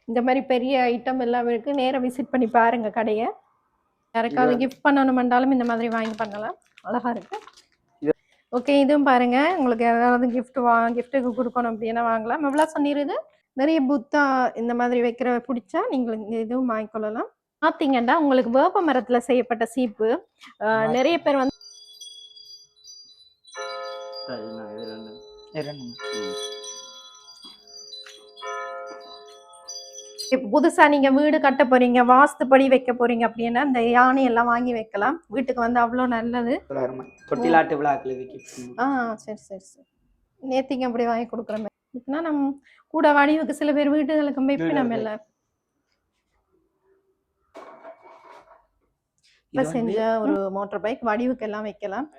இந்த மாதிரி பெரிய ஐட்டம் எல்லாம் இருக்கு. நேரா விசிட் பண்ணி பாருங்க கடைய. யாருக்காவது கிஃப்ட் பண்ணணும்னாலும் இந்த மாதிரி வாங்கி பண்ணலாம். அழகா இருக்கு. ஓகே, இதுவும் பாருங்க. உங்களுக்கு ஏதாவது கிஃப்ட்டுக்கு கொடுக்கணும் அப்படின்னா வாங்கலாம். எவ்வளோ சொன்னிருது? நிறைய புத்தா இந்த மாதிரி வைக்கிற பிடிச்சா நீங்கள் இதுவும் வாங்கிக்கொள்ளலாம். பார்த்தீங்கன்னா உங்களுக்கு வேப்ப மரத்துல செய்யப்பட்ட சீப்பு நிறைய பேர் வந்து புதுசா நீங்க வீடு கட்ட போறீங்க, வாஸ்துப்படி வைக்க போறீங்க அப்படின்னா இந்த யானை எல்லாம் வாங்கி வைக்கலாம். வீட்டுக்கு வந்து அவ்வளோ நல்லது. தொட்டிலாட்டு விழாக்கள். சரி சரி சரி. நேத்திக்கு அப்படி வாங்கி கொடுக்குற மாதிரி இருக்குன்னா நம்ம கூட வடிவுக்கு சில பேர் வீடுகளுக்கு வைப்பு நம்ம இல்லை செஞ்ச ஒரு மோட்டார் பைக் வடிவுக்கு எல்லாம் வைக்கலாம்.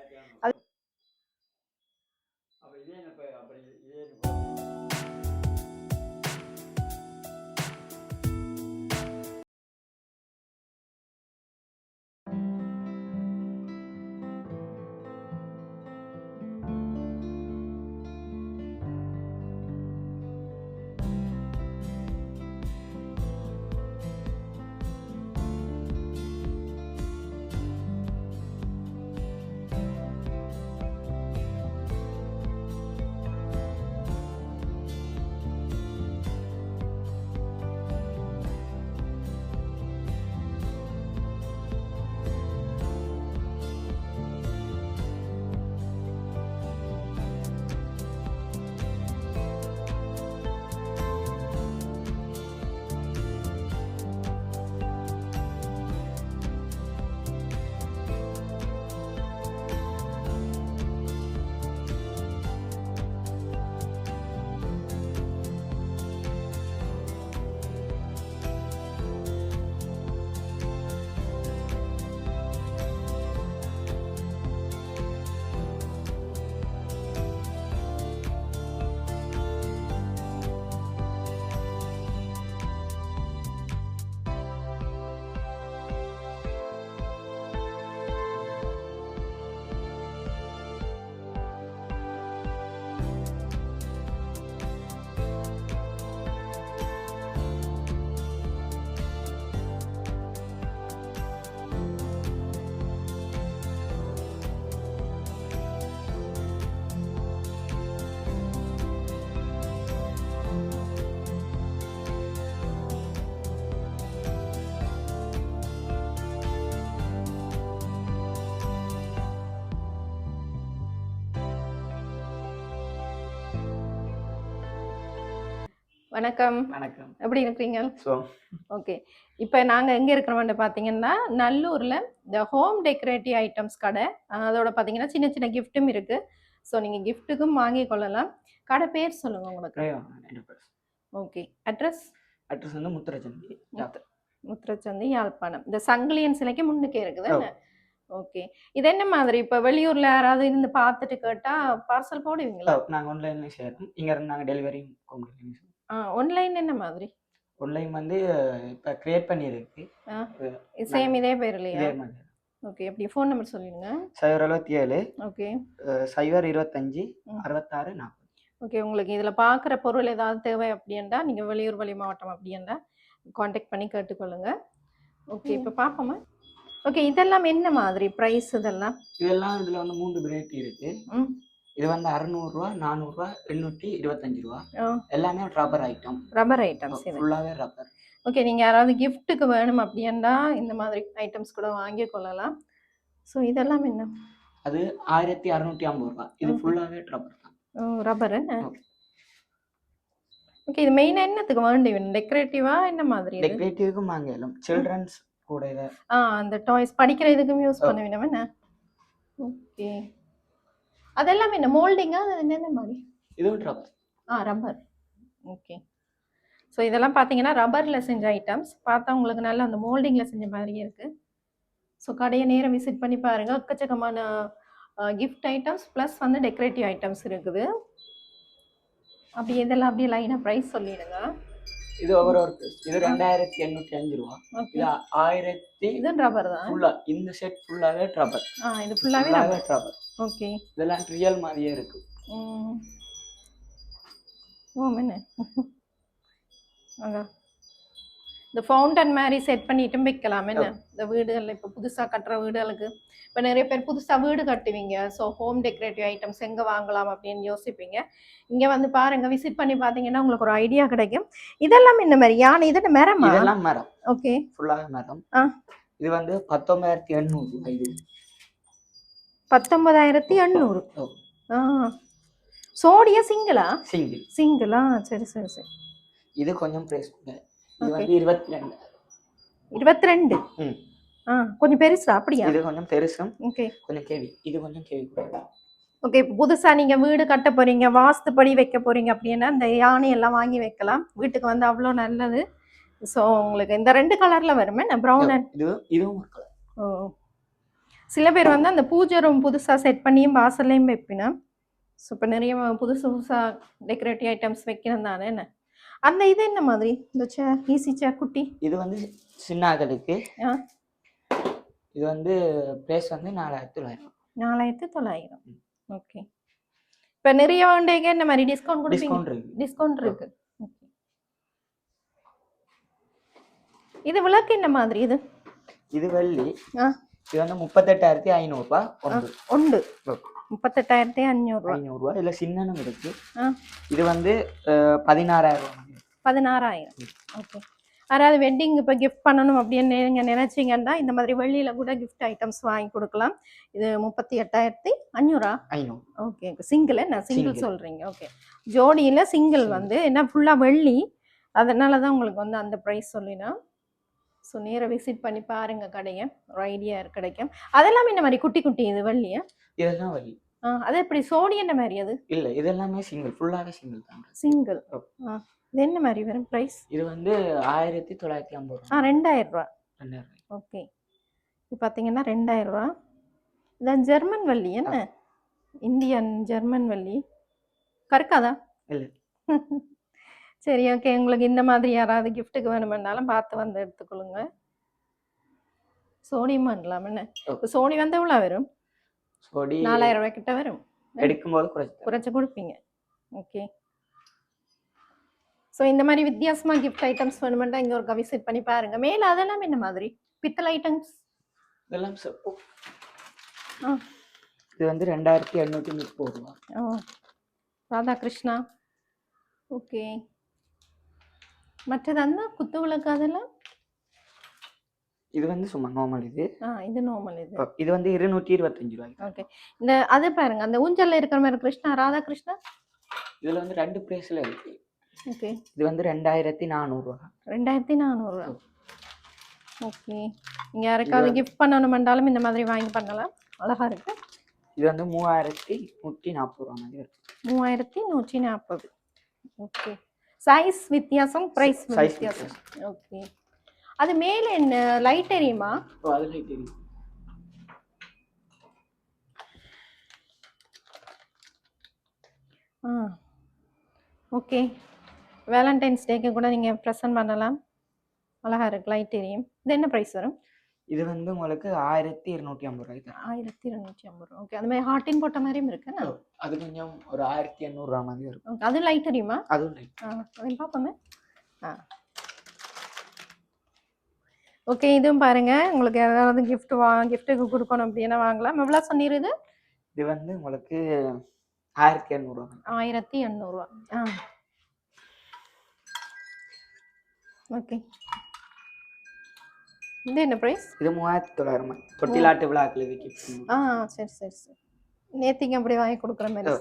வணக்கம். வணக்கம். எப்படி இருக்கிறீங்க? ஓகே, இப்போ நாங்கள் எங்கே இருக்கிறோம்னு பார்த்தீங்கன்னா நல்லூரில் இந்த ஹோம் டெக்கரேட்டிவ் ஐட்டம்ஸ் கடை. அதோட பார்த்தீங்கன்னா சின்ன சின்ன கிஃப்ட்டும் இருக்குது. ஸோ நீங்கள் கிஃப்ட்டுக்கும் வாங்கி கொள்ளலாம். கடை பேர் சொல்லுங்கள் உங்களுக்கு. ஓகே, அட்ரஸ் வந்து முத்துரச்சந்தி. முத்துரச்சந்தி, யாழ்ப்பாணம். இந்த சங்கிலியன் சிலைக்கு முன்னுக்கே இருக்குது. ஓகே, இது என்ன மாதிரி இப்போ வெளியூரில் யாராவது இருந்து பார்த்துட்டு கேட்டால் பார்சல் போடுவீங்களா? நாங்கள் ஆன்லைன்ல செய்கிறோம். இங்கே இருந்து நாங்கள் டெலிவரி கொடுக்குறோம். ஆன்லைன் என்ன மாதிரி? ஆன்லைன் வந்து இப்போ கிரியேட் பண்ணியிருக்கு. சேம் இதே பேர் இல்லையா? ஓகே, எப்படி ஃபோன் நம்பர் சொல்லிடுங்க. 077 ஓகே 025 66 40. ஓகே, உங்களுக்கு இதில் பார்க்குற பொருள் ஏதாவது தேவை அப்படின்னா நீங்கள் வெளியூர் வெளி மாவட்டம் அப்படின்னா காண்டாக்ட் பண்ணி கேட்டுக்கொள்ளுங்க. ஓகே, இப்போ பார்ப்போமா? ஓகே, இதெல்லாம் என்ன மாதிரி ப்ரைஸ்? இதெல்லாம் இதில் வந்து 3 வெரைட்டி இருக்கு. இது வந்து 600 ரூபா, 400 ரூபா, 825 ரூபா. எல்லாமே ரப்பர் ஐட்டம்ஸ். ஃபுல்லாவே ரப்பர். ஓகே, நீங்க யாராவது கிஃப்ட்டுக்கு வேணும் அப்படின்னா இந்த மாதிரி ஐட்டம்ஸ் கூட வாங்கி கொள்ளலாம். ஸோ இதெல்லாம் என்ன? அது 1650 ரூபா. இது ஃபுல்லாவே ரப்பர் தான். ரப்பர். ஓகே, இது மெயினா என்னத்துக்கு வேண்டி? டெக்கரேட்டிவா என்ன மாதிரி? டெக்கரேட்டிவ்க்கும் வாங்கலாம். சில்ட்ரன்ஸ் கூட இத அந்த டாய்ஸ் படிக்கிற இதுக்கும் யூஸ் பண்ணுவீங்க என்ன? ஓகே, அதெல்லாம் என்ன மோல்டிங்கா? அது என்ன மாதிரி? இது ரப்பர். ரப்பர். ஓகே, ஸோ இதெல்லாம் பார்த்தீங்கன்னா ரப்பரில் செஞ்ச ஐட்டம்ஸ். பார்த்தா உங்களுக்கு நல்லா அந்த மோல்டிங்கில் செஞ்ச மாதிரியே இருக்குது. ஸோ கடையை நேரம் விசிட் பண்ணி பாருங்கள். எக்கச்சக்கமான கிஃப்ட் ஐட்டம்ஸ் ப்ளஸ் வந்து டெக்கரேட்டிவ் ஐட்டம்ஸ் இருக்குது. அப்படி இதெல்லாம் அப்படியே லைனாக ப்ரைஸ் சொல்லிடுங்க. இது ஒரு இது 2805 ரூபா. இது 1000. இது ரப்பர் தான். ஃபுல்லா இந்த செட் ஃபுல்லாவே ரப்பர். இது ஃபுல்லாவே ரப்பர். ஓகே, இதெல்லாம் ரியல் மாதிரியே இருக்கு. ஓ என்ன அங்க இந்த ஃபவுண்டன் மாதிரி செட் பண்ணிட்டும் வைக்கலாம் என்ன இந்த வீடுகளில் இப்போ புதுசாக கட்டுற வீடுகளுக்கு இப்போ நிறைய பேர் புதுசாக வீடு கட்டுவீங்க ஸோ ஹோம் டெக்கரேட்டிவ் ஐட்டம்ஸ் எங்கே வாங்கலாம் அப்படின்னு யோசிப்பீங்க இங்கே வந்து பாருங்க விசிட் பண்ணி பார்த்தீங்கன்னா உங்களுக்கு ஒரு ஐடியா கிடைக்கும் இதெல்லாம் இந்த மாதிரி யானை இதெல்லாம் மரமா இதெல்லாம் மரம் ஓகே ஃபுல்லாக மரம் இது வந்து 19,800 இது 19,800 சோடியா சிங்கிளா சிங்கிளா சரி சரி சரி இது கொஞ்சம் பிரைஸ் கூட இது வந்து 22 கொஞ்சம் பெருசா அப்படியா இது கொஞ்சம் பெருசும் ஓகே கொஞ்சம் கேவி இது கொஞ்சம் கேவி கூட ஓகே புதுசா நீங்க வீடு கட்ட போறீங்க வாஸ்துப்படி வைக்க போறீங்க அப்படின்னா இந்த யானை எல்லாம் வாங்கி வைக்கலாம் வீட்டுக்கு வந்து அவ்வளோ நல்லது ஸோ உங்களுக்கு இந்த 2 கலர்ல வருமே ப்ரௌன் அண்ட் இதுவும் கலர் சில பேர் வந்து அந்த பூஜை ரூம் புதுசா செட் பண்ணியும் வாசல்லையும் வைப்பினா ஸோ இப்போ நிறைய புதுசா டெக்கரேட்டிவ் ஐட்டம்ஸ் வைக்கணும் தானே என்ன அந்த இது என்ன மாதிரி இந்த சேர் ஈஸி சேர் குட்டி இது வந்து சின்னாக்களுக்கு இது வந்து பிரைஸ் வந்து 4,900 ஓகே இப்போ நிறைய வேண்டிய இந்த மாதிரி டிஸ்கவுண்ட் கொடுப்பீங்க டிஸ்கவுண்ட் இருக்கு ஓகே இது விளக்கு என்ன மாதிரி இது வெள்ளி இது வந்து 38,500 ஒன்று 38,500 இல்ல சின்னனும் இருக்கு இது வந்து 16,000 ஓகே யாராவது வெட்டிங் இப்போ கிஃப்ட் பண்ணணும் அப்படின்னு நீங்க நினைச்சீங்கன்னா இந்த மாதிரி வெளியில கூட கிஃப்ட் ஐட்டம்ஸ் வாங்கி கொடுக்கலாம் இது 38,500 ஓகே சிங்கிள் என்ன சிங்கிள் சொல்றீங்க ஓகே ஜோடியில சிங்கிள் வந்து என்ன ஃபுல்லா வெள்ளி அதனாலதான் உங்களுக்கு வந்து அந்த ப்ரைஸ் சொல்லினா ஸோ நேராக விசிட் பண்ணி பாருங்க கடையை ஒரு ஐடியா கிடைக்கும் அதெல்லாம் இந்த மாதிரி குட்டி குட்டி இது வெள்ளியா இதெல்லாம் வலி அது எப்படி சோடி என்ன மாதிரி அது இல்ல இதெல்லாமே சிங்கிள் ஃபுல்லாவே சிங்கிள் தான் சிங்கிள் இது என்ன மாதிரி வரும் பிரைஸ் இது வந்து 1,950 2,000 ஓகே இது பார்த்தீங்கன்னா 2,000 இதான் ஜெர்மன் வள்ளி என்ன இந்தியன் ஜெர்மன் வள்ளி கருக்காதா இல்ல சரி ஓகே உங்களுக்கு இந்த மாதிரி யாராவது கிஃப்ட்டுக்கு வேணுமென்னாலும் பார்த்து வந்து எடுத்துக்கொள்ளுங்க சோடியும் பண்ணலாம் என்ன சோடி வந்து எவ்வளோ வரும் சோடி 4,000 கிட்ட வரும் எடுக்கும்போது குறைச்சு கொடுப்பீங்க ஓகே ஸோ இந்த மாதிரி வித்தியாசமா கிஃப்ட் ஐட்டம்ஸ் வேணுமெண்டா இங்கே ஒரு விசிட் பண்ணி பாருங்க மேலே அதெல்லாம் என்ன மாதிரி பித்தளை ஐட்டம்ஸ் இதெல்லாம் இது வந்து 2,830 ராதாகிருஷ்ணா ஓகே மற்றது அந்த குத்து விளக்கு அதெல்லாம் இது வந்து சும்மா நார்மல் இது நார்மல் இது வந்து 225 ஓகே இந்த அது பாருங்க அந்த ஊஞ்சல்ல இருக்கிற மாதிரி கிருஷ்ணா ராதாகிருஷ்ணா இதுல வந்து 2 பிரைஸ்ல இருக்கு ஓகே இது வந்து 2,400 ஓகே நீங்க யாருக்காவது கிஃப்ட் பண்ணணும்னாலும் இந்த மாதிரி வாங்கி பண்ணலாம் அழகா இருக்கு இது வந்து 3,140 மாதிரி இருக்கு 3,140 ஓகே சைஸ் வித்தியாசம் பிரைஸ் வித்தியாசம் ஓகே அது மேல என்ன லைட் எரியுமா அது லைட் எரியும் ஓகே வேலண்டைன்ஸ் டேக்கு கூட நீங்க ப்ரெசென்ட் பண்ணலாம் அழகா இருக்கு லைட் எரியும் இது என்ன பிரைஸ் வரும் இது வந்து உங்களுக்கு 1,250 1,250 ஓகே அது மாதிரி ஹார்ட்டின் போட்ட மாதிரியும் இருக்குன்னா அது கொஞ்சம் ஒரு 1,800 மாதிரி இருக்கும் அது லைட் எரியுமா அதுவும் லைட் அதையும் பார்ப்போமே ஓகே இதுவும் பாருங்க உங்களுக்கு ஏதாவது கிஃப்ட்டுக்கு கொடுக்கணும் அப்படின்னா வாங்கலாம் எவ்வளோ சொன்னிருது இது வந்து உங்களுக்கு 1,800 ஓகே இது என்ன பிரைஸ் இது 3,900 தொட்டிலாட்டு விழாக்கள் சரி சரி சரி நேத்திக்கு அப்படி வாங்கி கொடுக்குற மாதிரி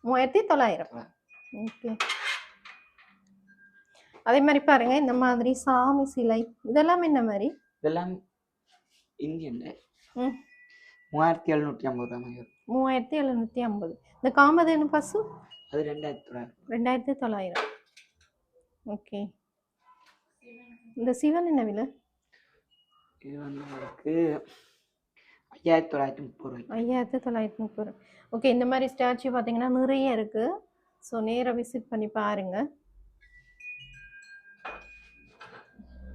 3,900 ஓகே அதே மாதிரி பாருங்க இந்த மாதிரி சாமி சிலை இதெல்லாம் என்ன மாதிரி இதெல்லாம் இந்தியன் 3,750 3,750 இந்த காமதேனு பசு அது 2,900 2,900 ஓகே இந்த சிவன் என்ன விலை இது வந்து உங்களுக்கு 5,930 5,930 ஓகே இந்த மாதிரி ஸ்டாச்சு பார்த்தீங்கன்னா நிறைய இருக்கு ஸோ நேராக விசிட் பண்ணி பாருங்க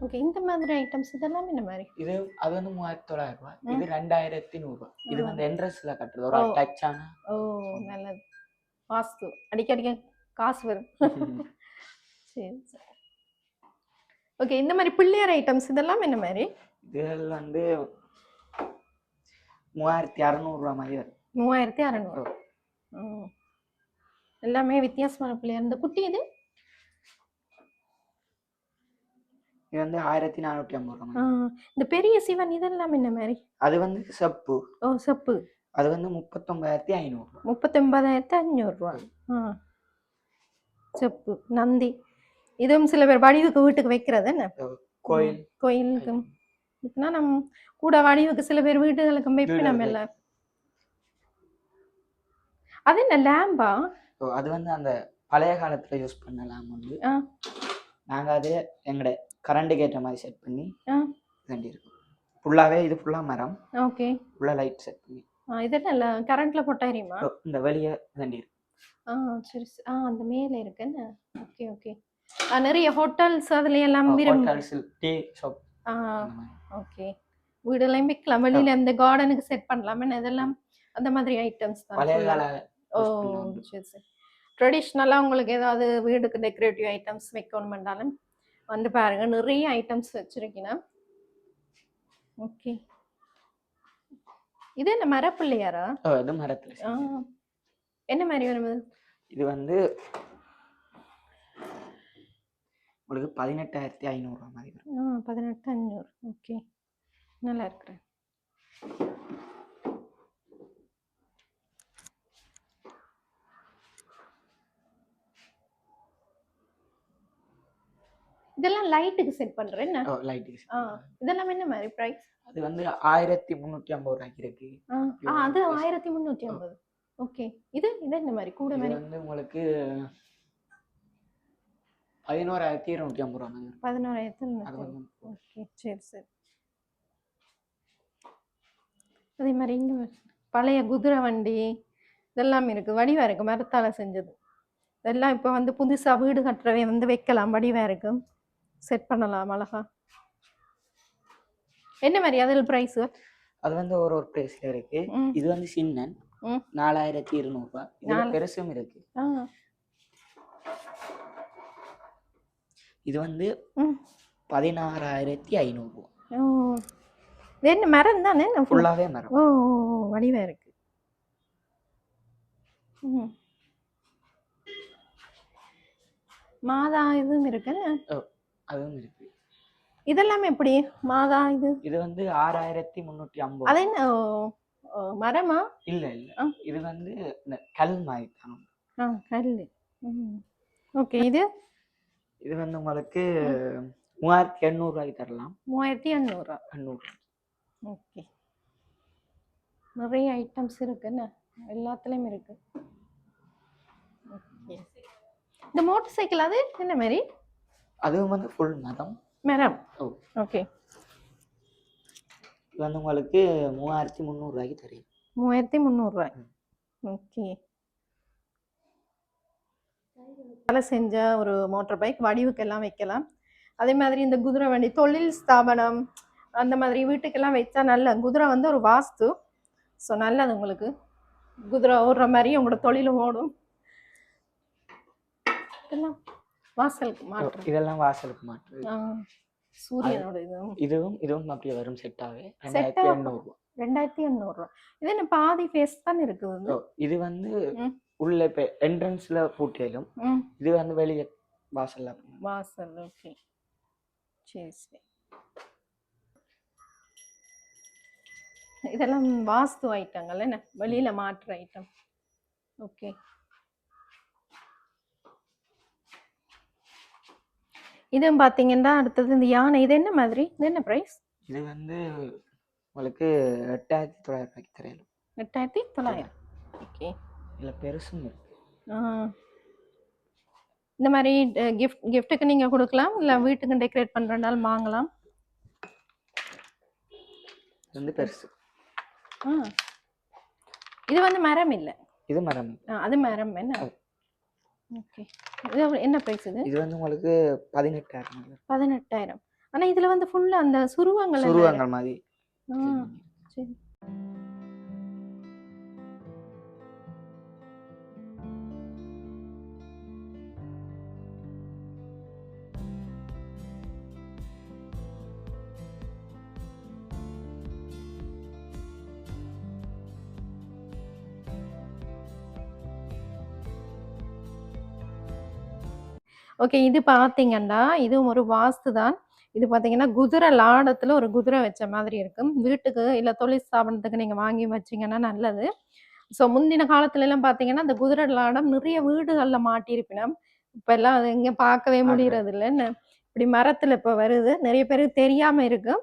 ஓகே இந்த மாதிரி ஐட்டம்ஸ் இதெல்லாம் இந்த மாதிரி இது அது வந்து 3,900 இது 2,100 இது வந்து என்ட்ரன்ஸ்ல கட்டுறது ஒரு டச்சான நல்லது வாஸ்து அடிக்கடிக்க காசு வரும் சரி ஓகே, இந்த மாதிரி பிள்ளையார் ஐட்டம்ஸ் இதெல்லாம் என்ன மாதிரி? இது வந்து 3600 மாதிரி வரும். 3600. எல்லாமே வித்தியாசமான பிள்ளையார். இந்த குட்டி இது இது வந்து 1450 ரூபாய். இந்த பெரிய சிவன் இதெல்லாம் என்ன மாதிரி? அது வந்து செப்பு. ஓ செப்பு. அது வந்து 39500. 39500 ரூபாய். செப்பு நந்தி. இதுவும் சில பேர் வடிவுக்கு வீட்டுக்கு வைக்கிறது என்ன? கோயிலுக்கு நம்ம கூட வடிவுக்கு சில பேர் வீட்டுகளுக்கு வைப்பி நம்ம எல்லாம். அது என்ன லேம்பா? அது வந்து அந்த பழைய காலத்துல யூஸ் பண்ண லேம்ப் வந்து நாங்க அது எங்கட கரண்ட்டுக்கு ஏற்ற மாதிரி செட் பண்ணி இருக்கோம். ஃபுல்லாவே இது ஃபுல்லா மரம். ஓகே. ஃபுல்லா லைட் செட் பண்ணி. இதெல்லாம் கரண்ட்ல போட்டா எரியுமா? இந்த வெளிய தண்டி இருக்கு. சரி. அந்த மேல இருக்குன்னு. Okay okay. நிறைய ஹோட்டல்ஸ் அதுல எல்லாம் ஹோட்டல்ஸ், டீ ஷாப். ஓகே. வீடெல்லாம் வைக்கலாம், வெளியில அந்த கார்டனுக்கு செட் பண்ணலாம். இதெல்லாம் அந்த மாதிரி ஐட்டம்ஸ் தான். பழைய கால. சரி சரி. ட்ரெடிஷ்னலாக உங்களுக்கு ஏதாவது வீடுக்கு டெக்கரேட்டிவ் ஐட்டம்ஸ் வைக்கணுமெண்டாலும் வந்து பாருங்க, நிறைய ஐட்டம்ஸ் வச்சிருக்கீங்க. ஓகே. இது என்ன மரப்பிள்ளையாரா? இது மரத்துல. என்ன மாதிரி வரும்? இது வந்து உங்களுக்கு 18500 மாதிரி வரும். 18500. ஓகே, நல்லா இருக்கு. இதெல்லாம் லைட்டுக்கு செட் பண்றேன். லைட்டுக்கு. இதெல்லாம் என்ன மாதிரி பிரைஸ்? அது வந்து 1350 ரூபாய்க்கு இருக்கு. அது 1350. ஓகே. இது என்ன மாதிரி கூட மாதிரி? இது வந்து உங்களுக்கு 11250 ரூபாய் மாதிரி. 11250. ஓகே, சரி சரி. அதே மாதிரி இங்க பழைய குதிரை வண்டி இதெல்லாம் இருக்கு, வடிவா இருக்கு, மரத்தால செஞ்சது. இதெல்லாம் இப்போ வந்து புதுசா வீடு கட்டுறவை வந்து வைக்கலாம், வடிவா இருக்கு, செட் பண்ணலாம் அழகா. என்ன மாதிரி அதில் பிரைஸ்? அது வந்து ஒரு பிரைஸ்ல இருக்கு. இது வந்து சின்னன் 4200 ரூபாய். இதுல பெருசும் இருக்கு. இது வந்து 16500 ரூபாய். இது என்ன மரம் தானே? ஃபுல்லாவே மரம். வடிவா இருக்கு. மாதா இதுவும் இருக்கு. அதுவும் இருக்கு. இதெல்லாம் எப்படி மாதா? இது வந்து 6350. அது என்ன மரமா? இல்ல இல்ல, இது வந்து கல் மாதிரி தான். கல். ஓகே. இது வந்து உங்களுக்கு 3800 ரூபாய்க்கு தரலாம். 3800. ஓகே. நிறைய ஐட்டம்ஸ் இருக்குன்னு எல்லாத்துலயும் இருக்கு. ஓகே. இந்த மோட்டார் சைக்கிள் அது என்ன மாதிரி? அதுவும் வந்து ஃபுல் மரம். ஓகே. இது வந்து உங்களுக்கு 3300 ரூபாய்க்கு தரேன். 3300 ரூபாய். ஓகே. வேலை செஞ்ச ஒரு மோட்டார் பைக் வடிவுக்கெல்லாம் வைக்கலாம். அதே மாதிரி இந்த குதிரை வண்டி தொழில் ஸ்தாபனம் அந்த மாதிரி வீட்டுக்கெல்லாம் வச்சா நல்ல. குதிரை வந்து ஒரு வாஸ்து. ஸோ நல்லது, உங்களுக்கு குதிரை ஓடுற மாதிரி உங்களோட தொழிலும் ஓடும். இதெல்லாம் வாசலுக்கு மாற்று. இதெல்லாம் வாசலுக்கு மாற்று. சூரியனோட இதுவும் அப்படியே வரும். செட்டாவே 2800. 2800. இது என்ன பாதி ஃபேஸ் தான் இருக்குது? இது வந்து உள்ள இப்ப என்ட்ரன்ஸ்ல பூட்டியலும், இது வந்து வெளியே வாசல்ல. வாசல். ஓகே, சரி சரி. இதெல்லாம் வாஸ்து ஐட்டங்கள் என்ன, வெளியில மாற்று ஐட்டம். ஓகே. இதுவும் பாத்தீங்கன்னா அடுத்தது இந்த யானை. இது என்ன மாதிரி? இது என்ன பிரைஸ்? இது வந்து உங்களுக்கு 8900 ரூபாய்க்கு தரேன். 8900. ஓகே. இல்ல பெருசும் இருக்கு. இந்த மாதிரி கிஃப்ட்டுக்கு நீங்க கொடுக்கலாம், இல்ல வீட்டுக்கு டெக்கரேட் பண்றனாலும் வாங்கலாம். இது வந்து பெருசு. இது வந்து மரம் இல்ல. இது மரம். அது மரம் என்ன? ஓகே. இது என்ன பிரைஸ்? இது வந்து உங்களுக்கு 18000. 18000. ஆனா இதுல வந்து ஃபுல்லா அந்த சுருவங்கள் மாதிரி. சரி. ஓகே, இது பார்த்தீங்கன்னா இதுவும் ஒரு வாஸ்து தான். இது பார்த்தீங்கன்னா குதிரை லாடத்துல ஒரு குதிரை வச்ச மாதிரி இருக்கும். வீட்டுக்கு இல்ல தொழில் ஸ்தாபனத்துக்கு நீங்க வாங்கி வச்சீங்கன்னா நல்லது. ஸோ முந்தின காலத்துலலாம் பார்த்தீங்கன்னா, அந்த குதிரை லாடம் நிறைய வீடுகள்ல மாட்டியிருப்பினம். இப்பலாம் அது எங்கேயும் பார்க்கவே முடியறதில்ல. என்ன இப்படி மரத்துல இப்ப வருது. நெறைய பேருக்கு தெரியாம இருக்கு.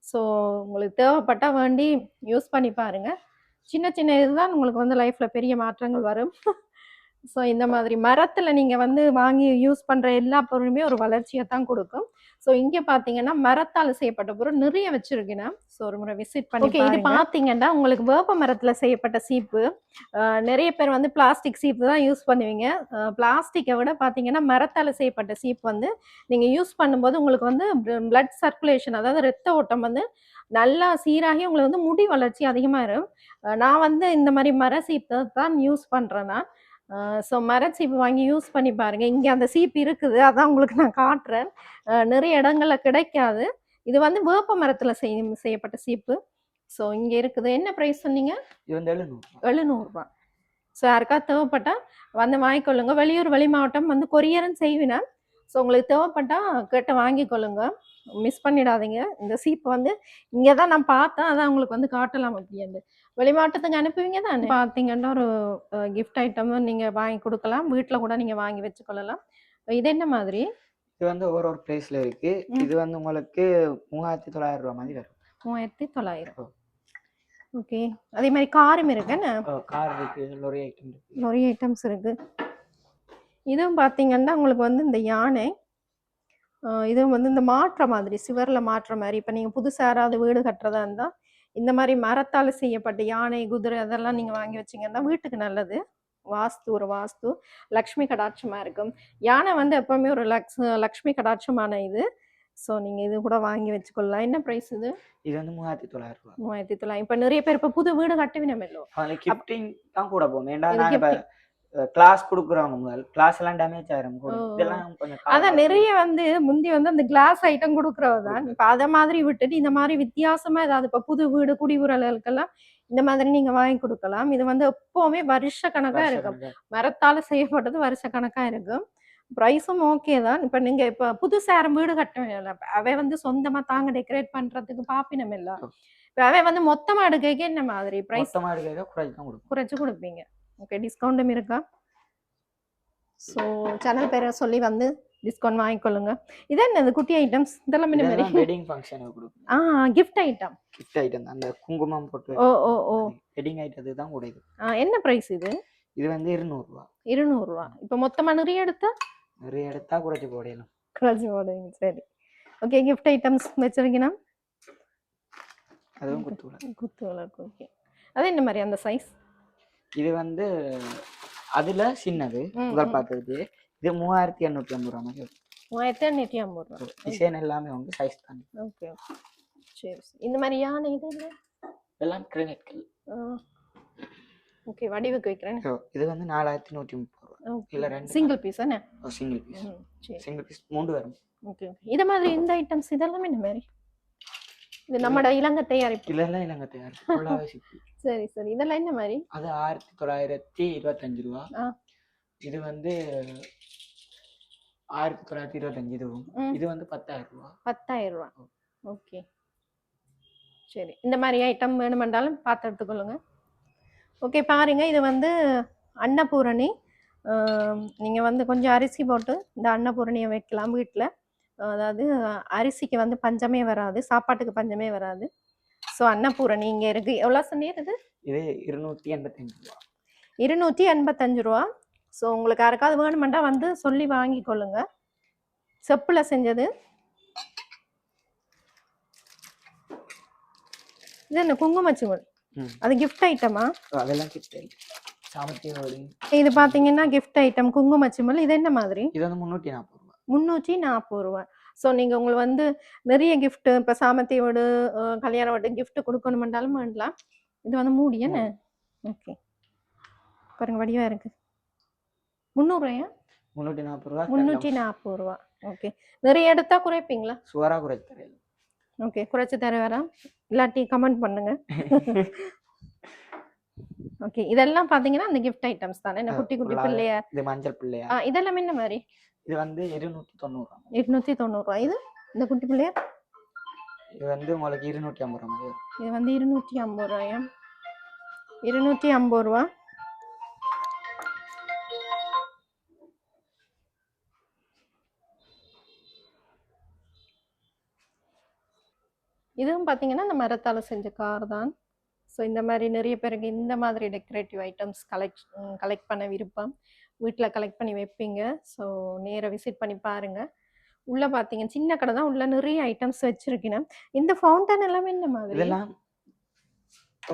ஸோ உங்களுக்கு தேவைப்பட்டா வேண்டி யூஸ் பண்ணி பாருங்க. சின்ன சின்ன இதுதான் உங்களுக்கு வந்து லைஃப்ல பெரிய மாற்றங்கள் வரும். ஸோ இந்த மாதிரி மரத்துல நீங்க வந்து வாங்கி யூஸ் பண்ற எல்லா பொருளுமே ஒரு வளர்ச்சிய தான் குடுக்கும். ஸோ இங்க பார்த்தீங்கன்னா, மரத்தால செய்யப்பட்ட பொருள் நிறைய வச்சிருக்கேன். ஸோ ஒரு முறை விசிட் பண்ணி பாருங்க. இது பார்த்தீங்கன்னா, உங்களுக்கு வேப்ப மரத்துல செய்யப்பட்ட சீப்பு. நெறைய பேர் வந்து பிளாஸ்டிக் சீப்பு தான் யூஸ் பண்ணுவீங்க. பிளாஸ்டிக்க விட பார்த்தீங்கன்னா, மரத்தால செய்யப்பட்ட சீப் வந்து நீங்க யூஸ் பண்ணும்போது உங்களுக்கு வந்து பிளட் சர்க்குலேஷன் அதாவது ரத்த ஓட்டம் வந்து நல்லா சீராகி உங்களுக்கு வந்து முடி வளர்ச்சி அதிகமாயிரும். நான் வந்து இந்த மாரி மர சீப்பு தான் யூஸ் பண்றேன் நான். ஸோ மரச்சீப்பு வாங்கி யூஸ் பண்ணி பாருங்க. இங்க அந்த சீப்பு இருக்குது. அதான் உங்களுக்கு நான் காட்டுறேன். நிறைய இடங்கள்ல கிடைக்காது. இது வந்து வேப்ப மரத்துல செய்யப்பட்ட சீப்பு. ஸோ இங்க இருக்குது. என்ன பிரைஸ் சொன்னீங்க? இது வந்து ரூ. 700. ஸோ யாருக்காவது தேவைப்பட்டா வந்து வாங்கிக்கொள்ளுங்க. வெளியூர், வெளி மாவட்டம் வந்து கொரியரும் செய்வினேன். ஸோ உங்களுக்கு தேவைப்பட்டா கேட்டு வாங்கிக்கொள்ளுங்க. மிஸ் பண்ணிடாதீங்க. இந்த சீப்பு வந்து இங்க தான் நான் பார்த்தேன். அதான் உங்களுக்கு வந்து காட்டலாம் அப்படின்ட்டு. வெளி மாவட்டத்துக்கு அனுப்புவீங்க தானே? பார்த்தீங்கன்னா ஒரு கிஃப்ட் ஐட்டம் நீங்க வாங்கி குடுக்கலாம். வீட்ல கூட நீங்க வாங்கி வச்சுக்கொள்ளலாம். இது என்ன மாதிரி? இது வந்து ஒரு பிளேஸ்ல இருக்கு. இது வந்து உங்களுக்கு ரூ. 3900 மாதிரி வரும். 3900. ஓகே. அதே மாதிரி காரும் இருக்கு என்ன? கார் இருக்கு, லொரி ஐட்டம் இருக்கு. லொரி ஐட்டம்ஸ் இருக்கு. இதுவும் பார்த்தீங்கன்னா, உங்களுக்கு வந்து இந்த யானை. இதுவும் வந்து இந்த மாற்ற மாதிரி, சிவர்ல மாற்ற மாரி. இப்ப நீங்க புதுசா யாராவது வீடு கட்டுறதா இருந்தா, இந்த மாரி மரத்தால செய்யப்பட்ட யானை, குதிரை அதெல்லாம் நீங்க வாங்கி வச்சீங்கன்னா, வீட்டுக்கு நல்லது. ஒரு வாஸ்து. லக்ஷ்மி கடாட்சமா இருக்கும். யானை வந்து எப்பவுமே ஒரு லக்ஷ்மி கடாட்சமான இது. ஸோ நீங்க இது கூட வாங்கி வச்சுக்கொள்ளலாம். என்ன பிரைஸ் இது? இது வந்து ரூ. 3900. 3900. இப்ப நிறைய பேர் இப்ப புது வீடு கட்டுவினமெல்லோ. அதுல கிஃப்டிங் தான் கூட போகும். ஏன்டா நான் இப்ப கிளாஸ் குடுக்குறவங்க முதல் கிளாஸ் எல்லாம் டேமேஜ் ஆயிரும் கூட. இதெல்லாம் கொஞ்சம் அதான் நிறைய வந்து முந்தி வந்து அந்த கிளாஸ் ஐட்டம் குடுக்குறவ தான். இப்ப அத மாதிரி விட்டுட்டு இந்த மாதிரி வித்தியாசமா ஏதாவது இப்ப புது வீடு குடியுறவுகளுக்கெல்லாம் இந்த மாதிரி நீங்க வாங்கி குடுக்கலாம். இது வந்து எப்பவுமே வருஷ கணக்கா இருக்கும். மரத்தால செய்யப்பட்டது வருஷ கணக்கா இருக்கும். பிரைஸும் ஓகே தான். இப்ப நீங்க இப்ப புதுசா யாரும் வீடு கட்ட அவ வந்து சொந்தமா தாங்க டெக்கரேட் பண்றதுக்கு பாப்பினம் இல்ல. அவ வந்து மொத்தமா எடுக்க என்ன மாதிரி பிரைஸ்? மொத்தமா எடுக்க குறைச்சு கொடுப்பீங்க. ஓகே, டிஸ்கவுண்ட்டும் இருக்கா? ஸோ சேனல் பேரை சொல்லி வந்து டிஸ்கவுண்ட் வாங்கிக்கொள்ளுங்க. இது என்னது குட்டி ஐட்டம்ஸ்? இதெல்லாம் என்ன மாதிரி? வெட்டிங் ஃபங்க்ஷனுக்கு கொடுப்போம். Gift item. கிஃப்ட் ஐட்டம் அந்த குங்குமம் போட்டு. ஓ. வெட்டிங் ஐட்டம் தான் கூட இது. என்ன பிரைஸ் இது? இது வந்து ரூ. 200. 200. இப்போ மொத்தமா நிறைய எடுத்தா குறைச்சு போடலாம். குறைச்சு போடுங்க. சரி. ஓகே, கிஃப்ட் ஐட்டம்ஸ் வச்சிருக்கீனா? அதுவும் குத்து விளக்கு. ஓகே. அது என்ன மாதிரி அந்த சைஸ்? இது வந்து அதுல சின்னது முதல் பார்த்தது. இது 3850 ரூபாய் மாதிரி. 3850 ரூபாய். டிசைன் எல்லாமே வந்து சைஸ் தான். ஓகே. சரி. இந்த மாதிரி யானை இது இல்ல? எல்லாம் கிரானைட் கல். ஓகே, வடிவுக்கு வைக்கிறேன். இது வந்து 4130 ரூபாய். இல்ல ரெண்டு சிங்கிள் பீஸ் என்ன? Single piece. சரி. சிங்கிள் பீஸ் 3 வரும். ஓகே. இது மாதிரி இந்த ஐட்டம்ஸ் இதெல்லாம் என்ன மாதிரி? இது நம்மட இலங்கை தயாரிப்பு. இல்ல இலங்கை தயாரிப்பு. ஃபுல்லாவே சிப்பி. சரி. இதெல்லாம் என்ன மாதிரி? அது 1925 ரூபாய். இது வந்து 1925 இதுவும். இது வந்து 10000 ரூபாய். 10000 ரூபாய். ஓகே. சரி. இந்த மாதிரி ஐட்டம் வேணுமென்றாலும் பார்த்து எடுத்துக்கொள்ளுங்க. ஓகே, பாருங்க. இது வந்து அன்னபூரணி. நீங்க வந்து கொஞ்சம் அரிசி போட்டு இந்த அன்னபூரணியை வைக்கலாம் வீட்டில். அதாவது அரிசிக்கு வந்து பஞ்சமே வராது, சாப்பாட்டுக்கு பஞ்சமே வராது. ஸோ அன்னபூரணி இங்கே இருக்கு. எவ்வளோ சொன்னீங்க? இது 285 ரூபா. 285 ரூபா. ஸோ உங்களுக்கு யாருக்காவது வேணுமெண்டா வந்து சொல்லி வாங்கிக்கொள்ளுங்க. செப்புல செஞ்சது. இது என்ன குங்குமச்சிமல்? அது கிஃப்ட் ஐட்டமா? அதெல்லாம் கிஃப்ட் ஐட்டம். சாமத்தியோடு. இது பாத்தீங்கன்னா கிஃப்ட் ஐட்டம் குங்குமச்சிமல். இது என்ன மாதிரி? இது வந்து 340 ரூபாய். 340 ரூபாய். ஸோ நீங்க உங்களுக்கு வந்து நிறைய கிஃப்ட் இப்போ சாமத்தியோடு கல்யாண வீட்டு கிஃப்ட் கொடுக்கணுமென்றாலும் வேண்டலாம். இது வந்து மூடி என்ன? ஓகே, பாருங்க வடிவா இருக்கு. 300 ரூபாயா? 340 ரூபாய். 340 ரூபாய். ஓகே, நிறைய எடுத்தா குறைப்பீங்களா? சுவரா குறைச்சு தரேன். ஓகே, குறைச்சு தர வரேன். இல்லாட்டி கமெண்ட் பண்ணுங்க. ஓகே, இதெல்லாம் பாத்தீங்கன்னா அந்த கிஃப்ட் ஐட்டம்ஸ் தானே. குட்டி குட்டி பிள்ளையார். இது மஞ்சள் பிள்ளையார். இதெல்லாம் என்ன மாதிரி? இது வந்து 290 ரூபா. 290 ரூபா. இது இந்த குட்டி பிள்ளையார் இது வந்து உங்களுக்கு 250 ரூபா. இது வந்து 250 ரூபாயா? 250 ரூபா. இதுவும் பார்த்தீங்கன்னா இந்த மரத்தால் செஞ்ச கார் தான். ஸோ இந்த மாதிரி நிறைய பேருக்கு இந்த மாதிரி டெக்கரேட்டிவ் ஐட்டம்ஸ் கலெக்ட் பண்ண விருப்பம், வீட்டில் கலெக்ட் பண்ணி வைப்பீங்க. ஸோ நேராக விசிட் பண்ணி பாருங்கள். உள்ளே பார்த்தீங்க சின்ன கடை தான், உள்ள நிறைய ஐட்டம்ஸ் வச்சுருக்கேன். இந்த ஃபவுண்டன் எல்லாமே இந்த மாதிரி இதெல்லாம்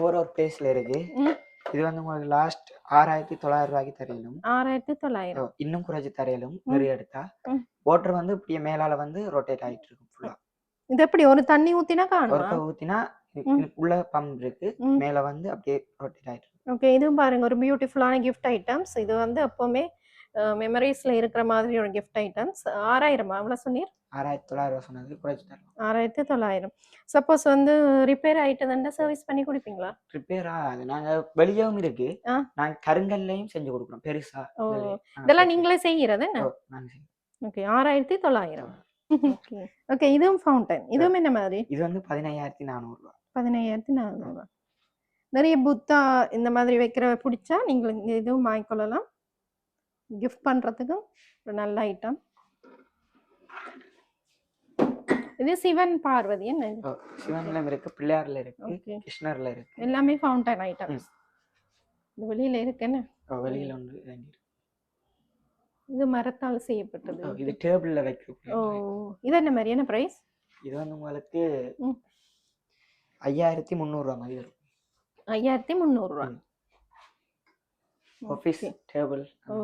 ஒரு பிளேஸில் இருக்குது. இது வந்து உங்களுக்கு லாஸ்ட் 6900 ரூபாய்க்கு தரையிலும். 6900 இன்னும் குறைச்சி தரையிலும் நிறைய எடுத்தா வாட்டர் வந்து இப்படியே மேலால வந்து ரொட்டேட் ஆகிட்டு இருக்கும் ஃபுல்லா. இது எப்படி ஒரு தண்ணி ஊத்தினா காணும்? ஒரு ஊத்தினா உள்ள பம்ப் இருக்கு, மேல வந்து அப்படியே ரொட்டேட் ஆயிட்டு. ஓகே, இதுவும் பாருங்க ஒரு பியூட்டிஃபுல்லான கிஃப்ட் ஐட்டம்ஸ். இது வந்து எப்பவுமே மெமரிஸ்ல இருக்கிற மாதிரி ஒரு கிஃப்ட் ஐட்டம்ஸ். 6000 அவ்வளவு சொன்னீர்? 6900 சொன்னது, குறைச்சு தரலாம். 6900. சப்போஸ் வந்து ரிப்பேர் ஆயிட்டதுன்னா சர்வீஸ் பண்ணி கொடுப்பீங்களா? ரிப்பேரா? அது நாங்க வெளியவும் இருக்கு, நாங்க கருங்கல்லையும் செஞ்சு கொடுக்குறோம் பெருசா. இதெல்லாம் நீங்களே செய்யறது என்ன? ஓகே, 6900. ஓகே ஓகே, இதுவும் ஃபவுண்டன். இதுவும் என்ன மாதிரி? இது வந்து 15400 ரூபாய். 15400 ரூபாய். நிறைய புத்தா இந்த மாதிரி வைக்கிற பிடிச்சா நீங்கள் இதுவும் வாங்கிக்கொள்ளலாம். கிஃப்ட் பண்றதுக்கு ஒரு நல்ல ஐட்டம். இது சிவன் பார்வதி என்ன? சிவன்ல இருக்கு, பிள்ளையார்ல இருக்கு, கிருஷ்ணர்ல இருக்கு. எல்லாமே ஃபவுண்டன் ஐட்டம்ஸ். இது வெளியில இருக்குன்னு? வெளியில வந்து இறங்கி. இது மரத்தால் செய்யப்பட்டது. இது டேபிள்ல வைக்கிறது. ஓ, இது என்ன மாதிரி? என்ன பிரைஸ்? இது வந்து உங்களுக்கு 5300 ரூபாய் மாதிரி வரும். 5300 ரூபாய். Office table. Oh,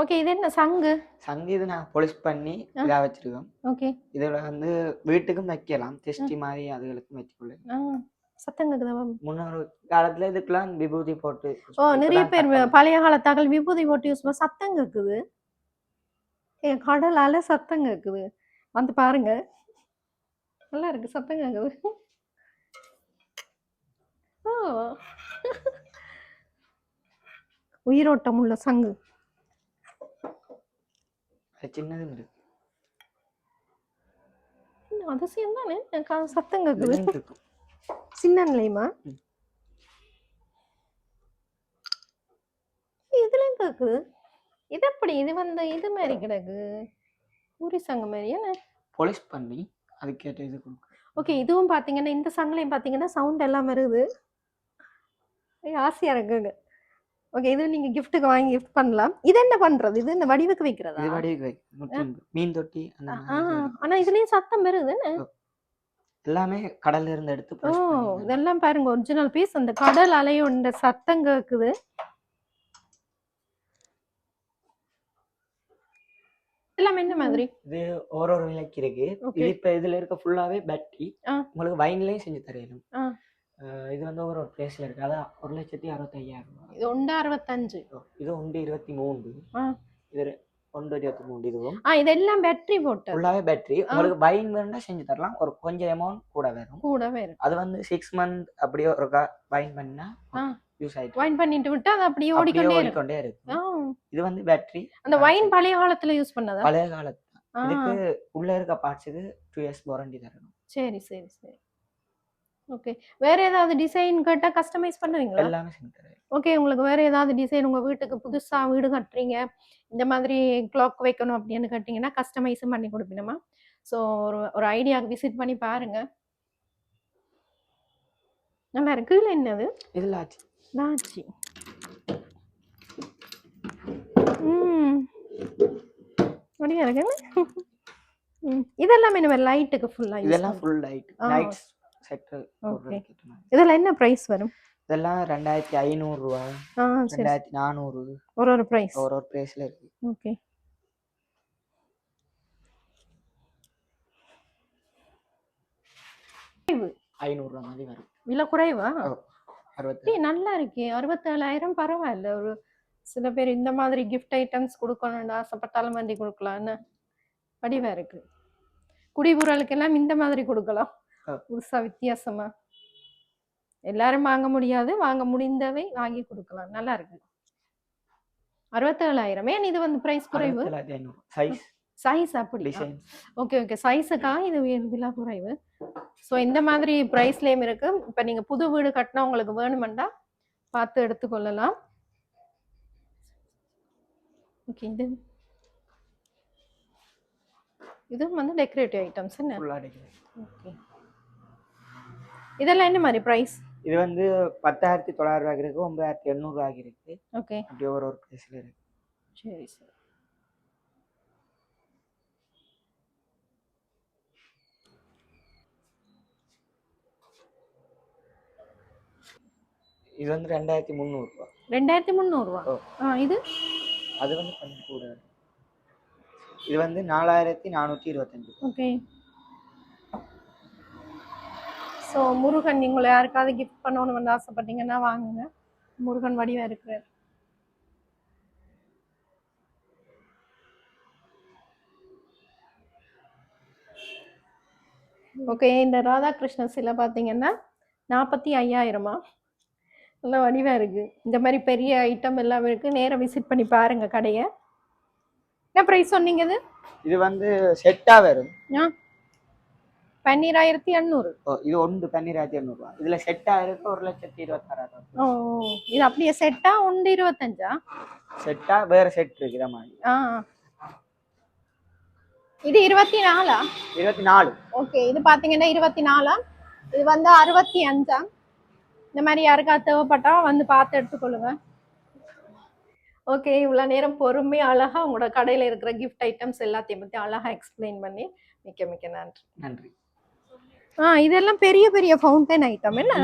okay. இது என்ன சங்கு? சங்கு இது நான் பாலிஷ் பண்ணி இதா வச்சிருக்கோம். ஓகே, இதுல வந்து வீட்டுக்கும் வைக்கலாம், திஷ்டி மாதிரி அதுகளுக்கும் வச்சுக்கொள்ளலாம். சத்தம் கேக்குதா? முன்னொரு காலத்துல இதுக்கெல்லாம் விபூதி போட்டு. ஓ, நிறைய பேர் பழைய காலத்தாக்கள் விபூதி போட்டு யூஸ் பண்ண. சத்தம் கேக்குது, கடலால சத்தம் கேக்குது. வந்து பாருங்க, நல்லா இருக்கு, சத்தம் கேக்குது. ஓ, உயிரோட்டம் உள்ள சங்கு. சின்னது இருக்கு, அதிசயம் தானே, சத்தம் கேக்குது. சின்ன நிலையமா? இதுலயும் கேக்குது. இது எப்படி? இது வந்து இது மாதிரி கிடக்கு, பூரி சங்கு மாதிரி. என்ன பாலிஷ் பண்ணி அதுக்கேற்ற இது கொடுக்கும். ஓகே, இதுவும் பாத்தீங்கன்னா இந்த சங்குலையும் பாத்தீங்கன்னா சவுண்ட் எல்லாம் வருது. ஆசையா இருக்குங்க. ஓகே, இது நீங்க கிஃப்ட்டுக்கு வாங்கி கிஃப்ட் பண்ணலாம். இது என்ன பண்றது? இது இந்த வடிவுக்கு வைக்கிறதா? இது வடிவுக்கு வைக்கிறது, மீன் தொட்டி அந்த மாதிரி. ஆனா இதுலயும் சத்தம் வருது. எல்லாமே கடல்ல இருந்து எடுத்து. ஓ, இதெல்லாம் பாருங்க ஒரிஜினல் பீஸ். அந்த கடல் அலையும் இந்த சத்தம் கேக்குது. எல்லாம் என்ன மாதிரி? இது ஒரு விலைக்கு இருக்கு. இது இப்ப இதுல இருக்க ஃபுல்லாவே பேட்டரி. உங்களுக்கு வைன்லயும் செஞ்சு தரணும். இது வந்து ஒரு பிளேஸ்ல இருக்கு, அதான் 1,65,000 ரூபாய். இது 1,65. இது 1,23. இது 1,23. இதுவும் இதெல்லாம் பேட்டரி போட்டு ஃபுல்லாவே பேட்டரி. உங்களுக்கு வைன் வேணும்னா செஞ்சு தரலாம், ஒரு கொஞ்சம் அமௌண்ட் கூட வரும். அது வந்து 6 மந்த் அப்படியே ஒரு வைன் பண்ணா யூஸ் ஆயிட்டு வைன் பண்ணிட்டு விட்டா அது அப்படியே ஓடிக்கொண்டே இருக்கு. இது வந்து பேட்டரி. அந்த வைன் பழைய காலத்துல யூஸ் பண்ணதா? பழைய காலத்துல. இதுக்கு உள்ள இருக்க பார்ட்ஸ்க்கு 2 இயர்ஸ் வாரண்டி தரணும். சரி சரி சரி. ஓகே, வேற ஏதாவது டிசைன் கேட்டா கஸ்டமைஸ் பண்ணுவீங்களா? எல்லாமே செஞ்சு தரேன். ஓகே, உங்களுக்கு வேற ஏதாவது டிசைன் உங்க வீட்டுக்கு புதுசா வீடு கட்டுறீங்க, இந்த மாதிரி கிளாக் வைக்கணும் அப்படின்னு கேட்டீங்கன்னா கஸ்டமைஸும் பண்ணி கொடுப்பீங்கம்மா. ஸோ ஒரு ஐடியாவுக்கு விசிட் பண்ணி பாருங்க, நல்லா இருக்கு. இல்லை என்னது? இது லாச்சி. லாச்சி. அப்படியா இருக்குங்க. இதெல்லாம் என்ன லைட்டுக்கு ஃபுல்லா இதெல்லாம் full light lights set. Okay. இதெல்லாம் என்ன பிரைஸ் வரும்? இதெல்லாம் 2500 ரூபா, 2400 ஒரு பிரைஸ், ஒரு பிரைஸ்ல இருக்கு. ஓகே. குறைவு 500 ரூபா மாதிரி வரும். விலை குறைவா? 60. நல்லா இருக்கே. 67,000 பரவாயில்ல. ஒரு சில பேர் இந்த மாதிரி கிஃப்ட் ஐட்டம்ஸ் கொடுக்கணும்னு ஆசைப்பட்டாலும் வண்டி கொடுக்கலாம். என்ன வடிவா இருக்கு. குடிபுறலுக்கெல்லாம் இந்த மாதிரி கொடுக்கலாம், புதுசா வித்தியாசமா. எல்லாரும் வாங்க முடியாது, வாங்க முடிந்தவை வாங்கி கொடுக்கலாம். நல்லா இருக்கு. 67,000. ஏன் இது வந்து பிரைஸ் குறைவு? சைஸ் அப்படி. ஓகே ஓகே, சைஸுக்காக இது விலை குறைவு. ஸோ இந்த மாதிரி ப்ரைஸ்லேயும் இருக்கு. இப்போ நீங்கள் புது வீடு கட்டினா உங்களுக்கு வேணுமெண்டா பார்த்து எடுத்துக்கொள்ளலாம். ஓகே. இதுவும் வந்து டெக்கரேட்டிவ் ஐட்டம்ஸ் என்ன? ஓகே. இதெல்லாம் என்ன மாதிரி ப்ரைஸ்? இது வந்து 10,900 ரூபாய்க்கு இருக்கு, 9,800 ரூபாய்க்கு இருக்கு. ஓகே. அப்படி ஒரு பிரைஸ்ல இருக்கு. சரி சரி. இது வந்து 2,300 ரூபா. 2,300 ரூபா. இது அது வந்து கொஞ்சம் கூட. இது வந்து 4,425. ஓகே. ஸோ முருகன் நீங்களை யாருக்காவது கிஃப்ட் பண்ணணும்னு ஆசைப்பட்டீங்கன்னா வாங்குங்க. முருகன் வடிவா இருக்கிறார். ஓகே. இந்த ராதாகிருஷ்ண சிலை பார்த்தீங்கன்னா 45,000. நல்லா வடிவா இருக்கு. இந்த மாதிரி பெரிய ஐட்டம் எல்லாம் இருக்கு. நேரம் விசிட் பண்ணி பாருங்க கடையை. என்ன பிரைஸ் சொன்னீங்க? இது வந்து செட்டா வரும். 12,800. இது ஒன்று 12,800 ரூபா. இதுல செட்டா இருக்கு 1,26,000. ஓ, இது அப்படியே செட்டா? 1,25,000 செட்டா? வேற செட் இருக்கு இத மாதிரி. இது 24. 24. ஓகே. இது பாத்தீங்கன்னா 24. இது வந்து 65. இந்த மாதிரி யாருக்காவது தேவைப்பட்டா வந்து பார்த்து எடுத்துக்கொள்ளுங்க. ஓகே. இவ்வளோ நேரம் பொறுமையா அழகா உங்களோட கடையில் இருக்கிற கிஃப்ட் ஐட்டம்ஸ் எல்லாத்தையும் பற்றி அழகா எக்ஸ்பிளைன் பண்ணி மிக்க நன்றி. நன்றி. இதெல்லாம் பெரிய பெரிய ஃபவுண்டன் ஐட்டம் என்ன?